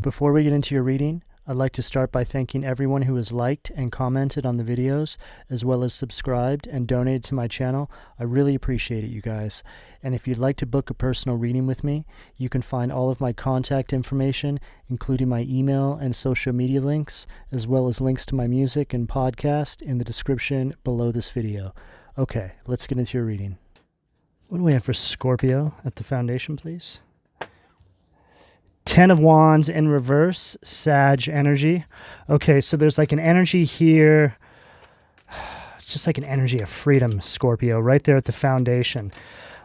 Before we get into your reading, I'd like to start by thanking everyone who has liked and commented on the videos, as well as subscribed and donated to my channel. I really appreciate it, you guys. And if you'd like to book a personal reading with me, you can find all of my contact information, including my email and social media links, as well as links to my music and podcast in the description below this video. Okay, let's get into your reading. What do we have for Scorpio at the foundation, please? 10 of Wands in reverse, Sag energy. Okay, so there's like an energy here. It's just like an energy of freedom, Scorpio, right there at the foundation.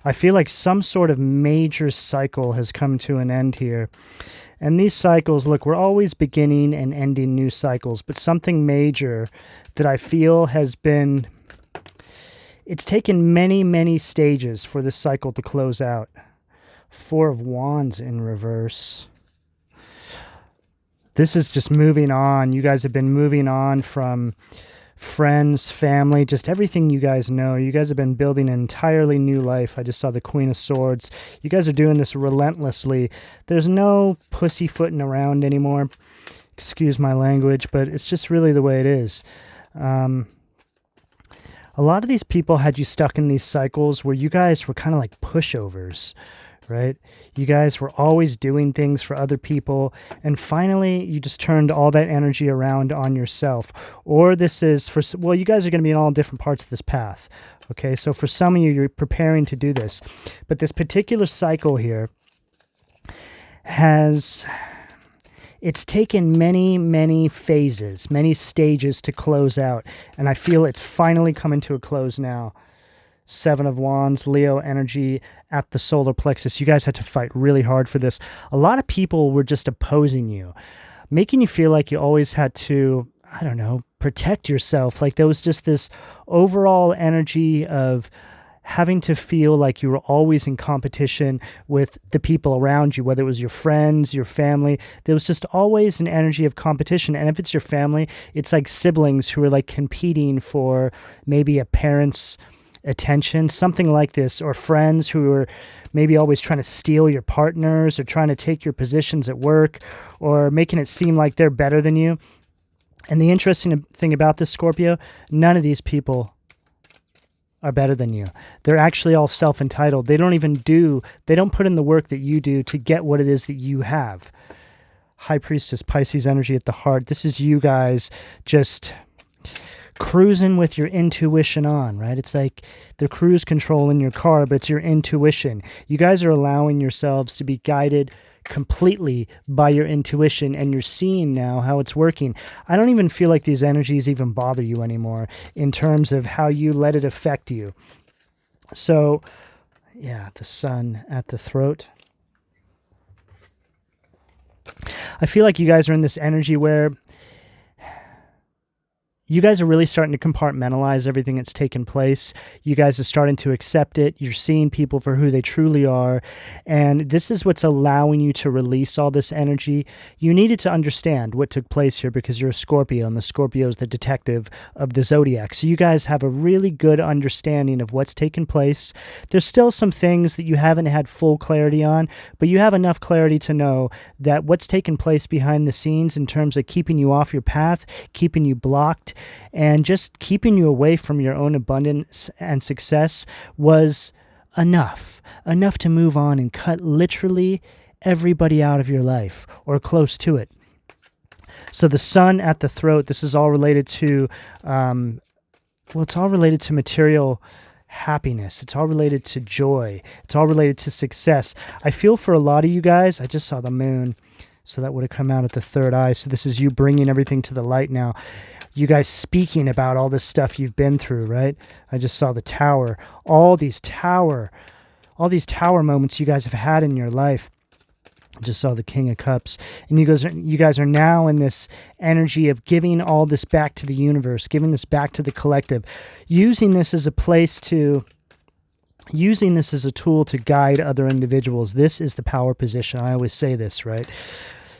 I feel like some sort of major cycle has come to an end here. And these cycles, look, we're always beginning and ending new cycles, but something major that I feel has been, it's taken many, many stages for this cycle to close out. 4 of Wands in reverse. This is just moving on. You guys have been moving on from friends, family, just everything you guys know. You guys have been building an entirely new life. I just saw the Queen of Swords. You guys are doing this relentlessly. There's no pussyfooting around anymore. Excuse my language, but it's just really the way it is. A lot of these people had you stuck in these cycles where you guys were kind of like pushovers, right? You guys were always doing things for other people, and finally you just turned all that energy around on yourself. Or this is for, well, you guys are going to be in all different parts of this path. Okay, so for some of you, you're preparing to do this. But this particular cycle here has, it's taken many, many phases, many stages to close out. And I feel it's finally coming to a close now. 7 of Wands, Leo energy at the solar plexus. You guys had to fight really hard for this. A lot of people were just opposing you, making you feel like you always had to, I don't know, protect yourself. Like there was just this overall energy of having to feel like you were always in competition with the people around you, whether it was your friends, your family. There was just always an energy of competition. And if it's your family, it's like siblings who are like competing for maybe a parent's attention, something like this, or friends who are maybe always trying to steal your partners or trying to take your positions at work or making it seem like they're better than you. And the interesting thing about this, Scorpio, none of these people are better than you. They're actually all self-entitled. They don't put in the work that you do to get what it is that you have. High Priestess, Pisces energy at the heart. This is you guys just cruising with your intuition on, right? It's like the cruise control in your car, but it's your intuition. You guys are allowing yourselves to be guided completely by your intuition, and you're seeing now how it's working. I don't even feel like these energies even bother you anymore in terms of how you let it affect you. So, yeah, the Sun at the throat. I feel like you guys are in this energy where you guys are really starting to compartmentalize everything that's taken place. You guys are starting to accept it. You're seeing people for who they truly are. And this is what's allowing you to release all this energy. You needed to understand what took place here because you're a Scorpio, and the Scorpio is the detective of the zodiac. So you guys have a really good understanding of what's taken place. There's still some things that you haven't had full clarity on, but you have enough clarity to know that what's taken place behind the scenes in terms of keeping you off your path, keeping you blocked, and just keeping you away from your own abundance and success was enough to move on and cut literally everybody out of your life or close to it. So the Sun at the throat, this is all related to, it's all related to material happiness. It's all related to joy. It's all related to success. I feel for a lot of you guys, I just saw the moon, so that would have come out at the third eye. So this is you bringing everything to the light now. You guys speaking about all this stuff you've been through, right? I just saw the Tower. All these tower moments you guys have had in your life. I just saw the King of Cups. And you guys are now in this energy of giving all this back to the universe, giving this back to the collective, using this as a tool to guide other individuals. This is the power position. I always say this, right?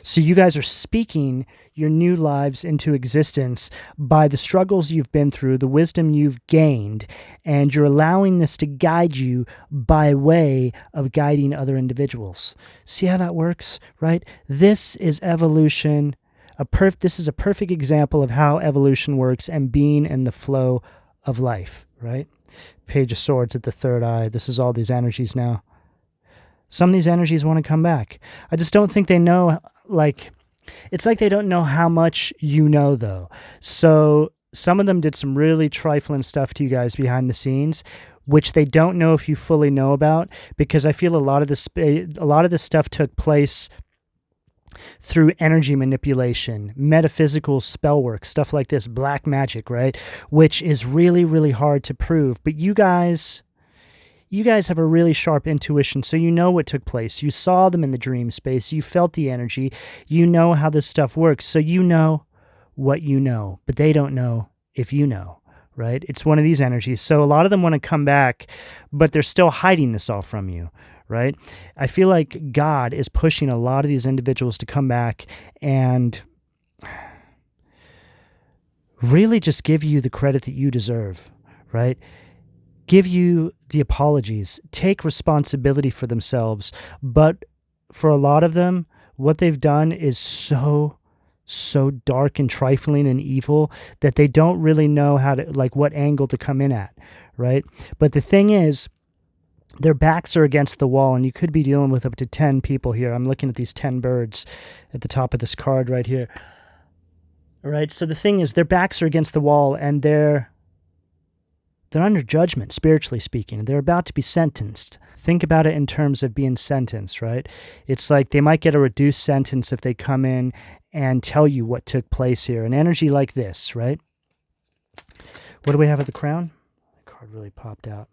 So you guys are speaking your new lives into existence by the struggles you've been through, the wisdom you've gained, and you're allowing this to guide you by way of guiding other individuals. See how that works, right? This is evolution. This is a perfect example of how evolution works and being in the flow of life, right? Page of Swords at the third eye. This is all these energies now. Some of these energies want to come back. I just don't think they know, it's like they don't know how much you know, though. So some of them did some really trifling stuff to you guys behind the scenes, which they don't know if you fully know about, because I feel a lot of this stuff took place through energy manipulation, metaphysical spell work, stuff like this, black magic, right? Which is really, really hard to prove. But you guys have a really sharp intuition, so you know what took place. You saw them in the dream space. You felt the energy. You know how this stuff works, so you know what you know. But they don't know if you know, right? It's one of these energies. So a lot of them want to come back, but they're still hiding this all from you, right? I feel like God is pushing a lot of these individuals to come back and really just give you the credit that you deserve, right? Give you the apologies, take responsibility for themselves. But for a lot of them, what they've done is so dark and trifling and evil that they don't really know how to, what angle to come in at, right? But the thing is, their backs are against the wall, and you could be dealing with up to 10 people here. I'm looking at these 10 birds at the top of this card right here. All right, so the thing is, their backs are against the wall, and they're under judgment, spiritually speaking. They're about to be sentenced. Think about it in terms of being sentenced, right? It's like they might get a reduced sentence if they come in and tell you what took place here. An energy like this, right? What do we have at the crown? The card really popped out.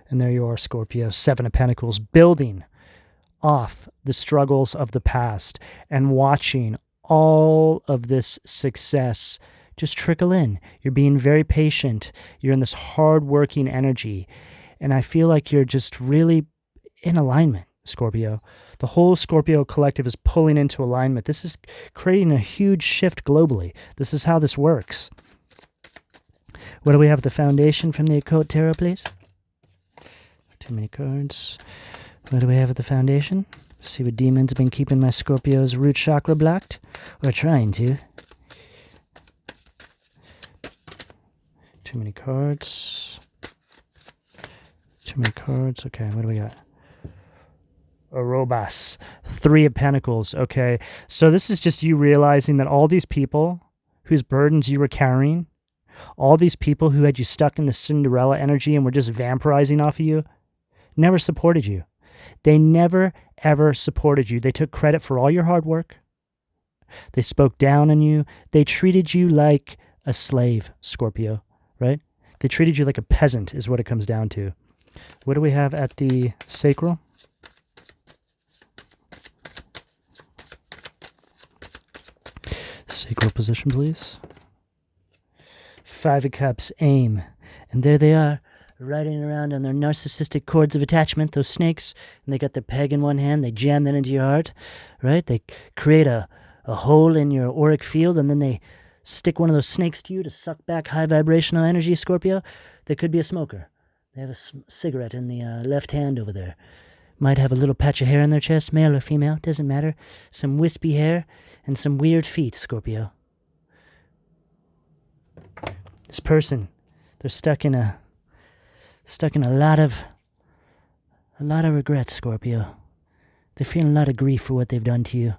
And there you are, Scorpio, 7 of Pentacles, building off the struggles of the past and watching all of this success just trickle in. You're being very patient. You're in this hard-working energy. And I feel like you're just really in alignment, Scorpio. The whole Scorpio collective is pulling into alignment. This is creating a huge shift globally. This is how this works. What do we have at the foundation from the Occult Tarot, please? Too many cards. What do we have at the foundation? Let's see what demons have been keeping my Scorpio's root chakra blocked. Or trying to. Too many cards. Too many cards. Okay, what do we got? Arobas. 3 of Pentacles. Okay, so this is just you realizing that all these people whose burdens you were carrying, all these people who had you stuck in the Cinderella energy and were just vampirizing off of you, never supported you. They never, ever supported you. They took credit for all your hard work. They spoke down on you. They treated you like a slave, Scorpio, right? They treated you like a peasant is what it comes down to. What do we have at the sacral? Sacral position, please. 5 of Cups, aim. And there they are, riding around on their narcissistic cords of attachment, those snakes, and they got their peg in one hand, they jam that into your heart, right? They create a hole in your auric field, and then they stick one of those snakes to you to suck back high vibrational energy, Scorpio. They could be a smoker. They have a cigarette in the left hand over there. Might have a little patch of hair on their chest, male or female, doesn't matter. Some wispy hair and some weird feet, Scorpio. This person, they're stuck in a lot of regret, Scorpio. They're feeling a lot of grief for what they've done to you.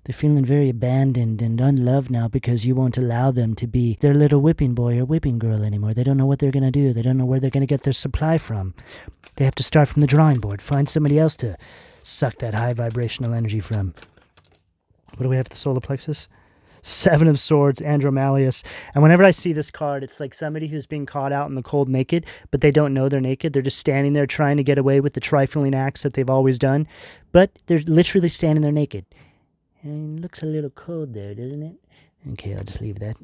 They're feeling very abandoned and unloved now because you won't allow them to be their little whipping boy or whipping girl anymore. They don't know what they're going to do. They don't know where they're going to get their supply from. They have to start from the drawing board, find somebody else to suck that high vibrational energy from. What do we have at the solar plexus? 7 of Swords, Andromalius. And whenever I see this card, it's like somebody who's being caught out in the cold naked, but they don't know they're naked. They're just standing there trying to get away with the trifling acts that they've always done. But they're literally standing there naked. And it looks a little cold there, doesn't it? Okay, I'll just leave that.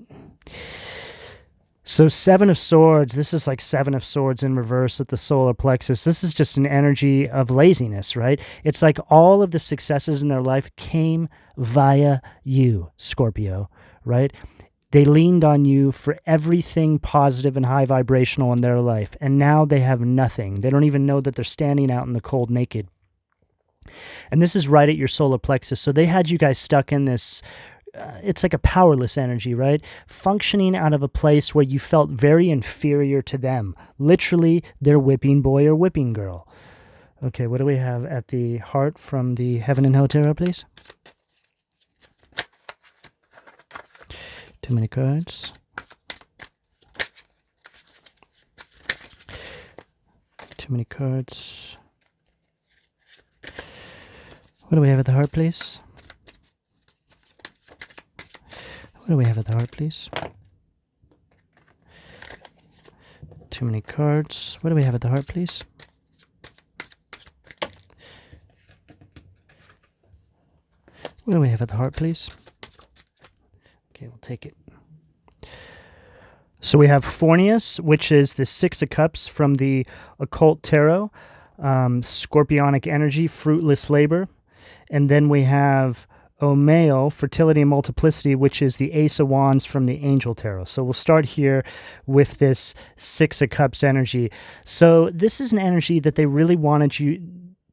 So Seven of Swords, this is like Seven of Swords in reverse at the solar plexus. This is just an energy of laziness, right? It's like all of the successes in their life came via you, Scorpio, right? They leaned on you for everything positive and high vibrational in their life, and now they have nothing. They don't even know that they're standing out in the cold naked. And this is right at your solar plexus. So they had you guys stuck in this, it's like a powerless energy, right? Functioning out of a place where you felt very inferior to them. Literally, their whipping boy or whipping girl. Okay, what do we have at the heart from the Heaven and Hell Tarot, please? Too many cards. Too many cards. What do we have at the heart, please? What do we have at the heart, please? Too many cards. What do we have at the heart, please? What do we have at the heart, please? Okay, we'll take it. So we have Fornius, which is the Six of Cups from the Occult Tarot. Scorpionic energy, fruitless labor. And then we have Omeo, fertility and multiplicity, which is the Ace of Wands from the Angel Tarot. So we'll start here with this Six of Cups energy. So this is an energy that they really wanted you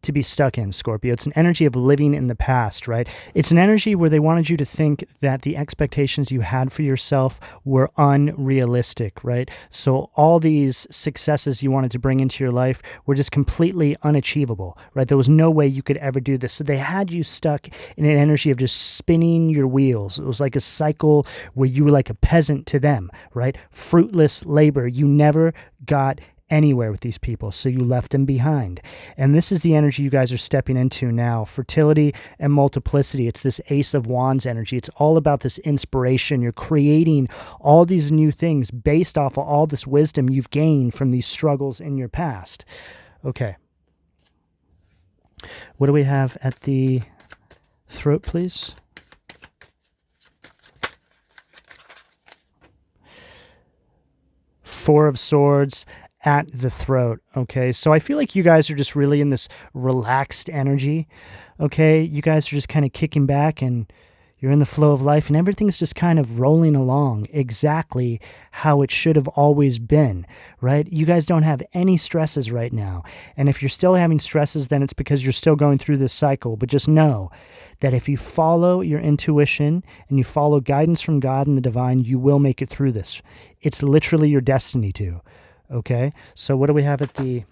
to be stuck in, Scorpio. It's an energy of living in the past, right? It's an energy where they wanted you to think that the expectations you had for yourself were unrealistic, right? So all these successes you wanted to bring into your life were just completely unachievable, right? There was no way you could ever do this. So they had you stuck in an energy of just spinning your wheels. It was like a cycle where you were like a peasant to them, right? Fruitless labor. You never got anywhere with these people, so you left them behind. And this is the energy you guys are stepping into now, fertility and multiplicity. It's this Ace of Wands energy. It's all about this inspiration. You're creating all these new things based off of all this wisdom you've gained from these struggles in your past. Okay. What do we have at the throat, please? Four of Swords at the throat. Okay, so I feel like you guys are just really in this relaxed energy. Okay, you guys are just kind of kicking back and you're in the flow of life and everything's just kind of rolling along exactly how it should have always been, right? You guys don't have any stresses right now. And if you're still having stresses, then it's because you're still going through this cycle. But just know that if you follow your intuition and you follow guidance from God and the divine, you will make it through this. It's literally your destiny to. Okay, so what do we have at the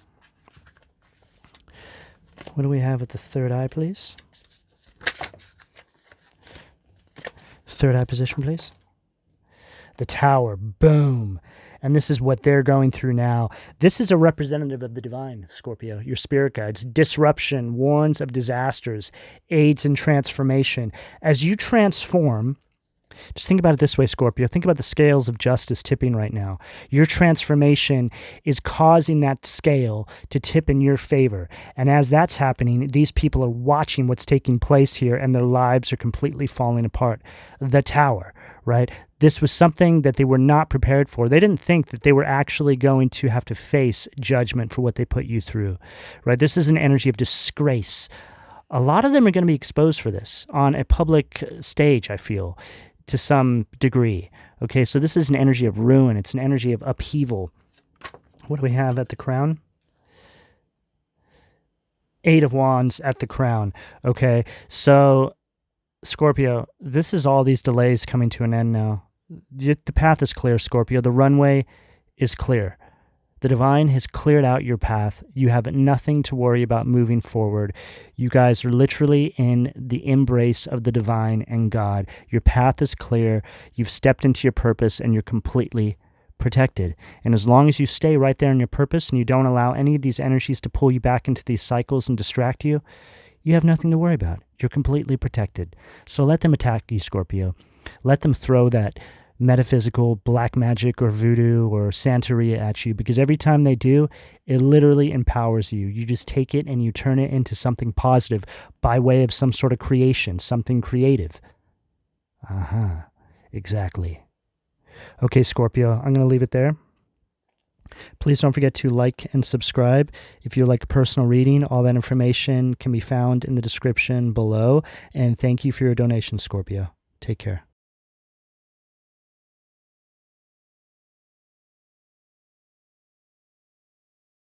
third eye, please? Third eye position, please. The Tower, boom. And this is what they're going through now. This is a representative of the divine, Scorpio, your spirit guides. Disruption, warns of disasters, aids in transformation. As you transform, just think about it this way, Scorpio. Think about the scales of justice tipping right now. Your transformation is causing that scale to tip in your favor. And as that's happening, these people are watching what's taking place here and their lives are completely falling apart. The Tower, right? This was something that they were not prepared for. They didn't think that they were actually going to have to face judgment for what they put you through, right? This is an energy of disgrace. A lot of them are going to be exposed for this on a public stage, I feel, to some degree. Okay, so this is an energy of ruin. It's an energy of upheaval. What do we have at the crown? Eight of Wands at the crown. Okay, so Scorpio, this is all these delays coming to an end now. The path is clear, Scorpio. The runway is clear. The divine has cleared out your path. You have nothing to worry about moving forward. You guys are literally in the embrace of the divine and God. Your path is clear. You've stepped into your purpose and you're completely protected. And as long as you stay right there in your purpose and you don't allow any of these energies to pull you back into these cycles and distract you, you have nothing to worry about. You're completely protected. So let them attack you, Scorpio. Let them throw that metaphysical black magic or voodoo or Santeria at you, because every time they do, it literally empowers you. You just take it and you turn it into something positive by way of some sort of creation, something creative. Exactly. Okay, Scorpio, I'm going to leave it there. Please don't forget to like and subscribe. If you like a personal reading, all that information can be found in the description below. And thank you for your donation, Scorpio. Take care.